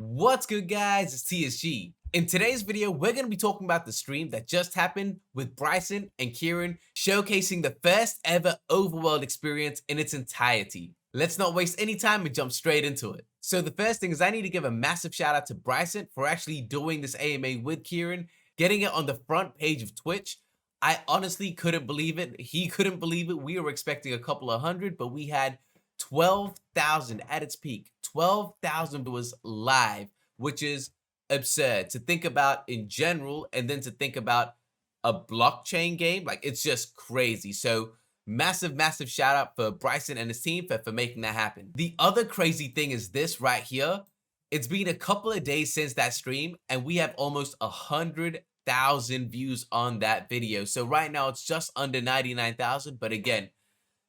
What's good, guys? It's TSG. In today's video, we're going to be talking about the stream that just happened with Brycent and Kieran, showcasing the first ever overworld experience in its entirety. Let's not waste any time and jump straight into it. So the first thing is I need to give a massive shout out to Brycent for actually doing this AMA with Kieran, getting it on the front page of Twitch. I honestly couldn't believe it. He couldn't believe it. We were expecting a couple of hundred, but we had 12,000 at its peak. 12,000 was live, which is absurd to think about in general, and then to think about a blockchain game. Like, it's just crazy. So massive shout out for Brycent and his team for making that happen. The other crazy thing is this right here. It's been a couple of days since that stream, and we have almost 100,000 views on that video. So right now it's just under 99,000, but again,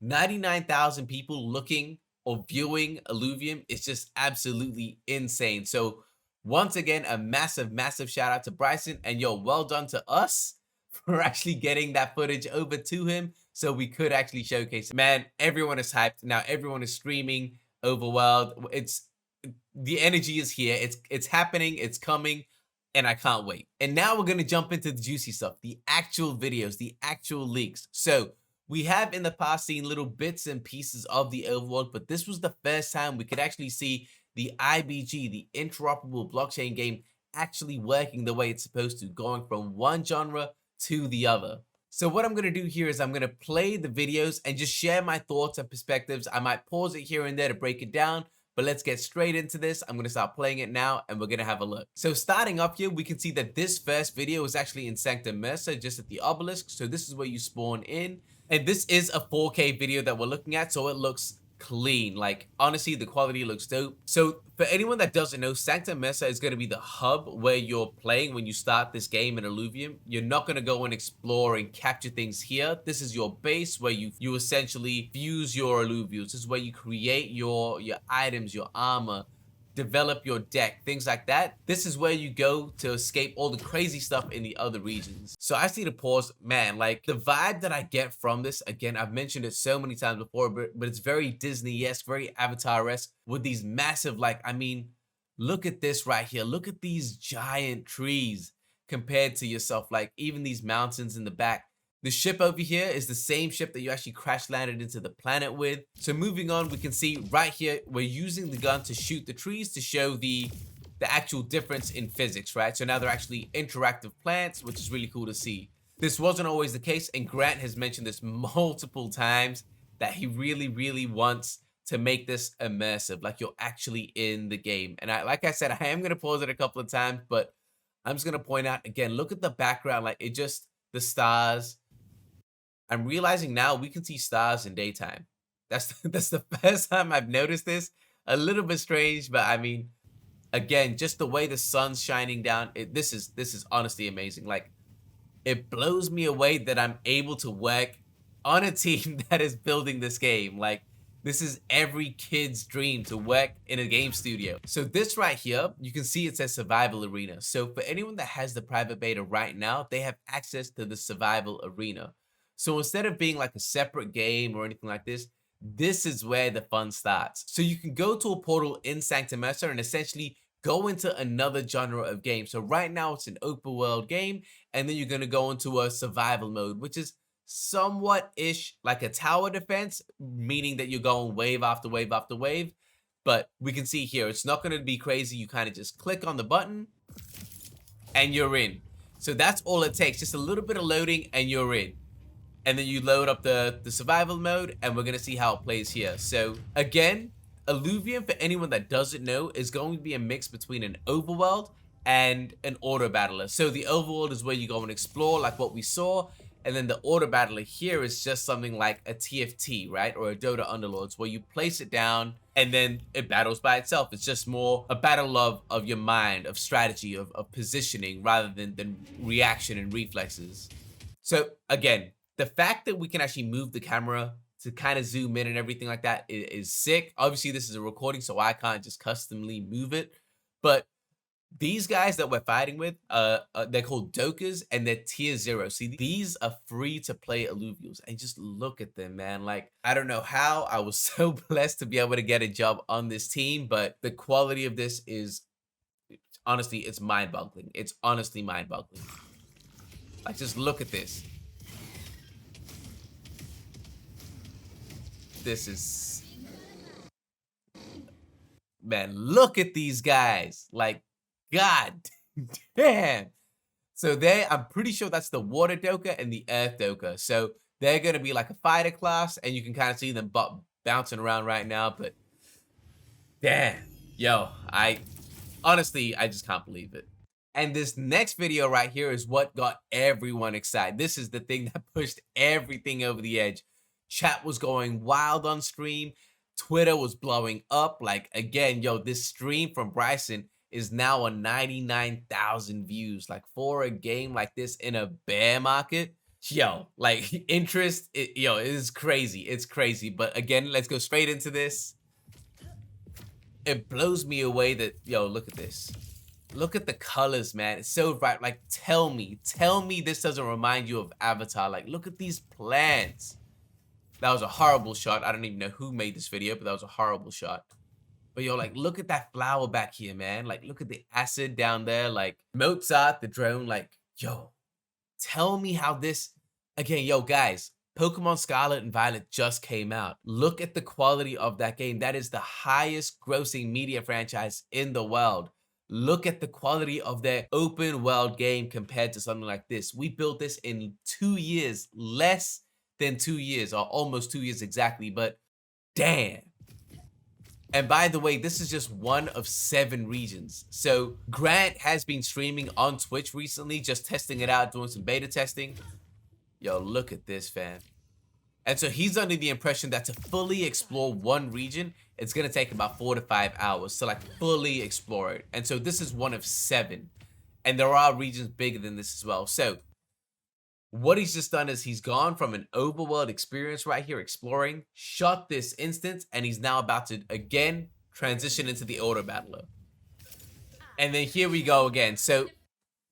99,000 people looking or viewing Illuvium is just absolutely insane. So once again, a massive shout out to Brycent, and yo, well done to us for actually getting that footage over to him so we could actually showcase it. Man, everyone is hyped. Now everyone is streaming Overworld. The energy is here. It's happening, it's coming, and I can't wait. And now we're gonna jump into the juicy stuff, the actual videos, the actual leaks. So we have in the past seen little bits and pieces of the overworld, but this was the first time we could actually see the IBG, the interoperable blockchain game, actually working the way it's supposed to, going from one genre to the other. So what I'm going to do here is I'm going to play the videos and just share my thoughts and perspectives. I might pause it here and there to break it down, but let's get straight into this. I'm going to start playing it now, and we're going to have a look. So starting up here, we can see that this first video is actually in Sanctum Mersa, just at the obelisk. So this is where you spawn in. And this is a 4K video that we're looking at, so it looks clean. Like, honestly, the quality looks dope. So for anyone that doesn't know, Sanctum Mersa is going to be the hub where you're playing when you start this game in Illuvium. You're not going to go and explore and capture things here. This is your base where you essentially fuse your Illuviums. This is where you create your items, your armor, develop your deck, things like that. This is where you go to escape all the crazy stuff in the other regions. So I see the pause, man, like the vibe that I get from this, again, I've mentioned it so many times before, but it's very Disney-esque, very Avatar-esque with these massive, like, I mean, look at this right here. Look at these giant trees compared to yourself, like even these mountains in the back. The ship over here is the same ship that you actually crash landed into the planet with. So moving on, we can see right here, we're using the gun to shoot the trees to show the actual difference in physics, right? So now they're actually interactive plants, which is really cool to see. This wasn't always the case, and Grant has mentioned this multiple times that he really wants to make this immersive, like you're actually in the game. And like I said, I am going to pause it a couple of times, but I'm just going to point out again, look at the background, like it just, the stars. I'm realizing now we can see stars in daytime. That's the first time I've noticed this. A little bit strange, but I mean, again, just the way the sun's shining down, this is honestly amazing. Like, it blows me away that I'm able to work on a team that is building this game. Like, this is every kid's dream to work in a game studio. So this right here, you can see it says survival arena. So for anyone that has the private beta right now, they have access to the survival arena. So instead of being like a separate game or anything like this, this is where the fun starts. So you can go to a portal in Sanctum Mersa and essentially go into another genre of game. So right now it's an open world game, and then you're going to go into a survival mode, which is somewhat-ish like a tower defense, meaning that you're going wave after wave after wave. But we can see here, it's not going to be crazy. You kind of just click on the button and you're in. So that's all it takes. Just a little bit of loading and you're in. And then you load up the survival mode, and we're going to see how it plays here. So again, Illuvium, for anyone that doesn't know, is going to be a mix between an overworld and an order battler. So the overworld is where you go and explore, like what we saw. And then the order battler here is just something like a TFT, right? Or a Dota Underlords, where you place it down and then it battles by itself. It's just more a battle of your mind, of strategy, of positioning, rather than reaction and reflexes. So again, the fact that we can actually move the camera to kind of zoom in and everything like that is sick. Obviously, this is a recording, so I can't just customly move it. But these guys that we're fighting with, they're called Dokas, and they're tier 0. See, these are free to play alluvials, and just look at them, man. Like, I don't know how I was so blessed to be able to get a job on this team, but the quality of this is Honestly, it's mind-boggling. It's honestly mind-boggling. Like, just look at this. This is... Man, look at these guys. Like, god damn. So I'm pretty sure that's the water Doka and the earth Doka. So they're going to be like a fighter class, and you can kind of see them bouncing around right now. But damn, yo, honestly, I just can't believe it. And this next video right here is what got everyone excited. This is the thing that pushed everything over the edge. Chat was going wild on stream. Twitter was blowing up. Like, again, yo, this stream from Brycent is now on 99,000 views. Like, for a game like this in a bear market, yo, like, interest, it is crazy. It's crazy. But again, let's go straight into this. It blows me away that, yo, look at this. Look at the colors, man. It's so bright. Like, tell me this doesn't remind you of Avatar. Like, look at these plants. That was a horrible shot. I don't even know who made this video, but that was a horrible shot. But yo, like, look at that flower back here, man. Like, look at the acid down there. Like, Mozart, the drone, like, yo, tell me how this... Again, yo, guys, Pokemon Scarlet and Violet just came out. Look at the quality of that game. That is the highest grossing media franchise in the world. Look at the quality of their open world game compared to something like this. We built this in 2 years, less than 2 years, or almost 2 years exactly, but damn. And by the way, this is just one of 7 regions. So Grant has been streaming on Twitch recently, just testing it out, doing some beta testing. Yo, look at this, fam. And so he's under the impression that to fully explore one region, it's going to take about 4 to 5 hours to like fully explore it. And so this is one of 7. And there are regions bigger than this as well. So what he's just done is he's gone from an overworld experience right here exploring, shot this instance, and he's now about to again transition into the auto battler. And then here we go again. So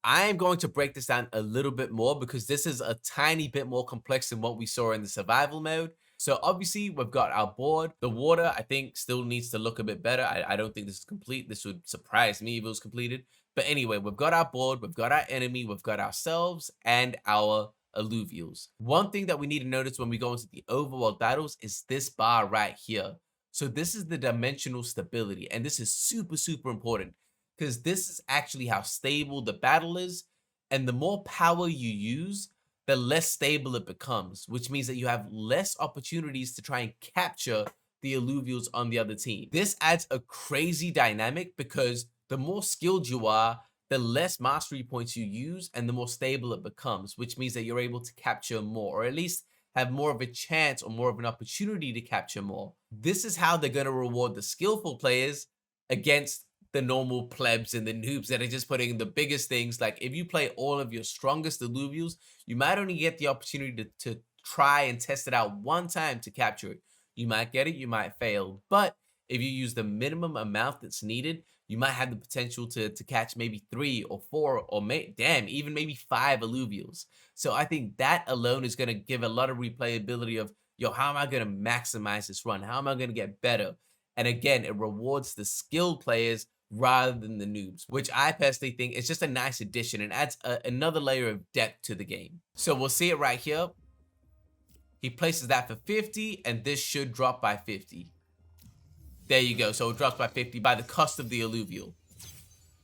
I am going to break this down a little bit more because this is a tiny bit more complex than what we saw in the survival mode. So obviously we've got our board. The water, I think, still needs to look a bit better. I don't think this is complete. This would surprise me if it was completed. But anyway, we've got our board, we've got our enemy, we've got ourselves and our alluvials. One thing that we need to notice when we go into the overworld battles is this bar right here. So this is the dimensional stability, and this is super, super important because this is actually how stable the battle is, and the more power you use, the less stable it becomes, which means that you have less opportunities to try and capture the alluvials on the other team. This adds a crazy dynamic because the more skilled you are, the less mastery points you use and the more stable it becomes, which means that you're able to capture more, or at least have more of a chance or more of an opportunity to capture more. This is how they're going to reward the skillful players against the normal plebs and the noobs that are just putting in the biggest things. Like, if you play all of your strongest alluvials, you might only get the opportunity to try and test it out one time to capture it. You might get it, you might fail. But if you use the minimum amount that's needed, you might have the potential to catch maybe 3 or 4 or even maybe 5 alluvials. So I think that alone is going to give a lot of replayability of, yo, how am I going to maximize this run? How am I going to get better? And again, it rewards the skilled players rather than the noobs, which I personally think is just a nice addition and adds another layer of depth to the game. So we'll see it right here. He places that for 50, and this should drop by 50. There you go. So it drops by 50 by the cost of the alluvial.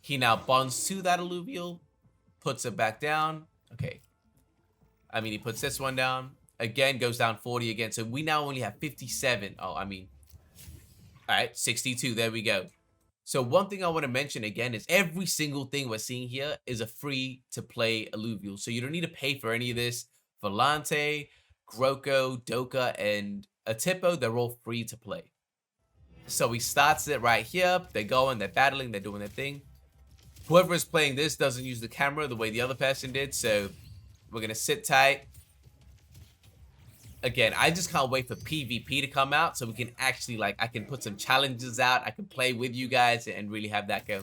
He now bonds to that alluvial, puts it back down. Okay. I mean, he puts this one down. Again, goes down 40 again. So we now only have 57. Oh, I mean. All right, 62. There we go. So one thing I want to mention again is every single thing we're seeing here is a free-to-play alluvial. So you don't need to pay for any of this. Volante, Groko, Doka, and Atipo, they're all free to play. So he starts it right here. They're going, they're battling, they're doing their thing. Whoever is playing this doesn't use the camera the way the other person did, so we're going to sit tight. Again, I just can't wait for PvP to come out so we can actually, like, I can put some challenges out. I can play with you guys and really have that go.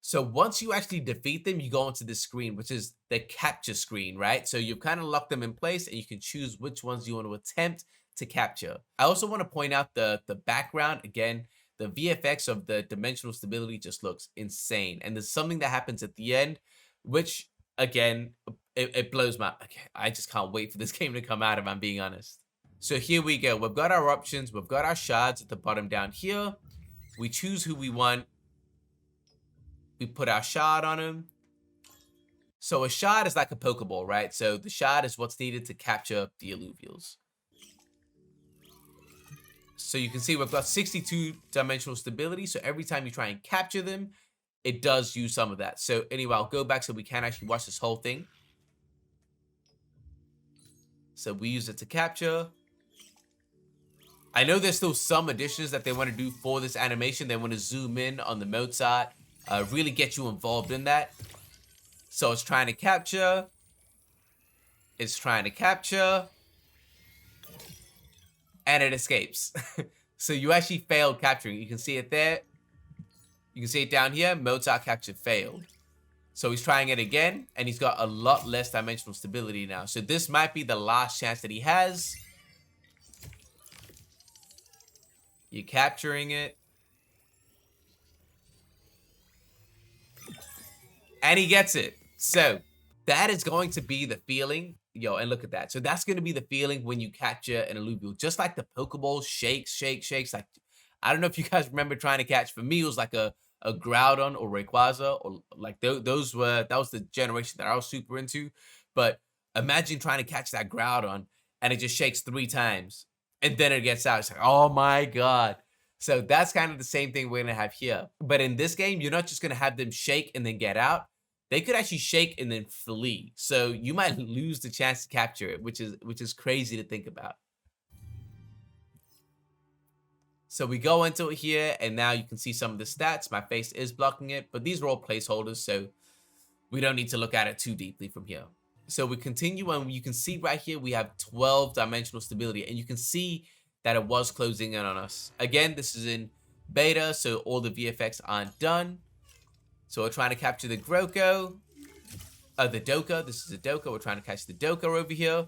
So once you actually defeat them, you go into this screen, which is the capture screen, right? So you've kind of locked them in place and you can choose which ones you want to attempt to capture. I also want to point out the background. Again, the VFX of the dimensional stability just looks insane. And there's something that happens at the end, which again, it blows my, okay, I just can't wait for this game to come out if I'm being honest. So here we go. We've got our options. We've got our shards at the bottom down here. We choose who we want. We put our shard on him. So a shard is like a Pokeball, right? So the shard is what's needed to capture the Illuvials. So you can see we've got 62 dimensional stability. So every time you try and capture them, it does use some of that. So anyway, I'll go back so we can actually watch this whole thing. So we use it to capture. I know there's still some additions that they want to do for this animation. They want to zoom in on the Mozart, really get you involved in that. So it's trying to capture. It's trying to capture. And it escapes. So you actually failed capturing. You can see it there. You can see it down here. Mozart capture failed. So he's trying it again, and he's got a lot less dimensional stability now. So this might be the last chance that he has. You're capturing it. And he gets it. So that is going to be the feeling. Yo, and look at that. So that's going to be the feeling when you capture an Illuvium. Just like the Pokeball shakes, shakes. Like, I don't know if you guys remember trying to catch. For me, it was like a Groudon or Rayquaza, or like that was the generation that I was super into. But imagine trying to catch that Groudon and it just shakes 3 times and then it gets out. It's like, oh my God. So that's kind of the same thing we're gonna have here. But in this game, you're not just gonna have them shake and then get out. They could actually shake and then flee. So you might lose the chance to capture it, which is crazy to think about. So we go into it here, and now you can see some of the stats. My face is blocking it, but these are all placeholders, so we don't need to look at it too deeply from here. So we continue, and you can see right here, we have 12 dimensional stability, and you can see that it was closing in on us. Again, this is in beta, so all the VFX aren't done. So we're trying to capture the Groko, the Doka. This is a Doka. We're trying to catch the Doka over here.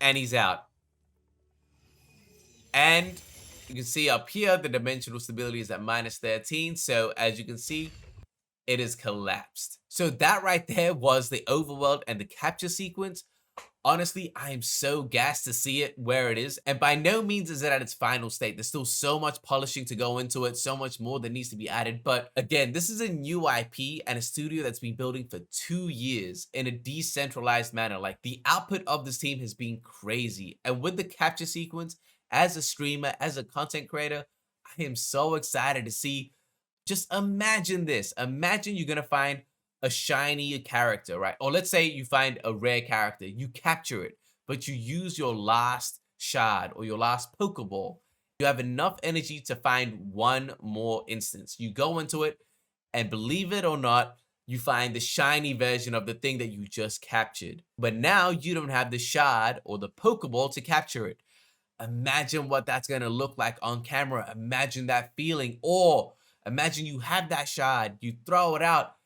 And he's out. And you can see up here, the dimensional stability is at -13. So as you can see, it is collapsed. So that right there was the overworld and the capture sequence. Honestly, I am so gassed to see it where it is. And by no means is it at its final state. There's still so much polishing to go into it, so much more that needs to be added. But again, this is a new IP and a studio that's been building for 2 years in a decentralized manner. Like, the output of this team has been crazy. And with the capture sequence, as a streamer, as a content creator, I am so excited to see. Just imagine this. Imagine you're going to find a shiny character, right? Or let's say you find a rare character, you capture it, but you use your last shard or your last Pokeball. You have enough energy to find one more instance. You go into it, and believe it or not, you find the shiny version of the thing that you just captured. But now you don't have the shard or the Pokeball to capture it. Imagine what that's going to look like on camera. Imagine that feeling. Or imagine you have that shard, you throw it out,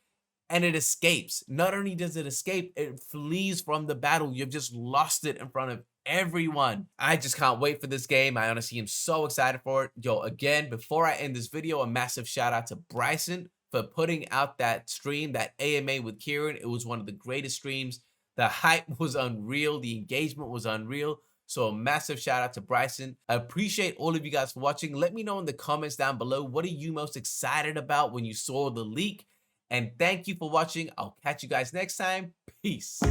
and it escapes. Not only does it escape, it flees from the battle. You've just lost it in front of everyone. I just can't wait for this game. I honestly am so excited for it. Yo, again, before I end this video, a massive shout out to Brycent for putting out that stream, that AMA with Kieran. It was one of the greatest streams. The hype was unreal. The engagement was unreal. So a massive shout out to Brycent. I appreciate all of you guys for watching. Let me know in the comments down below, what are you most excited about when you saw the leak? And thank you for watching. I'll catch you guys next time. Peace.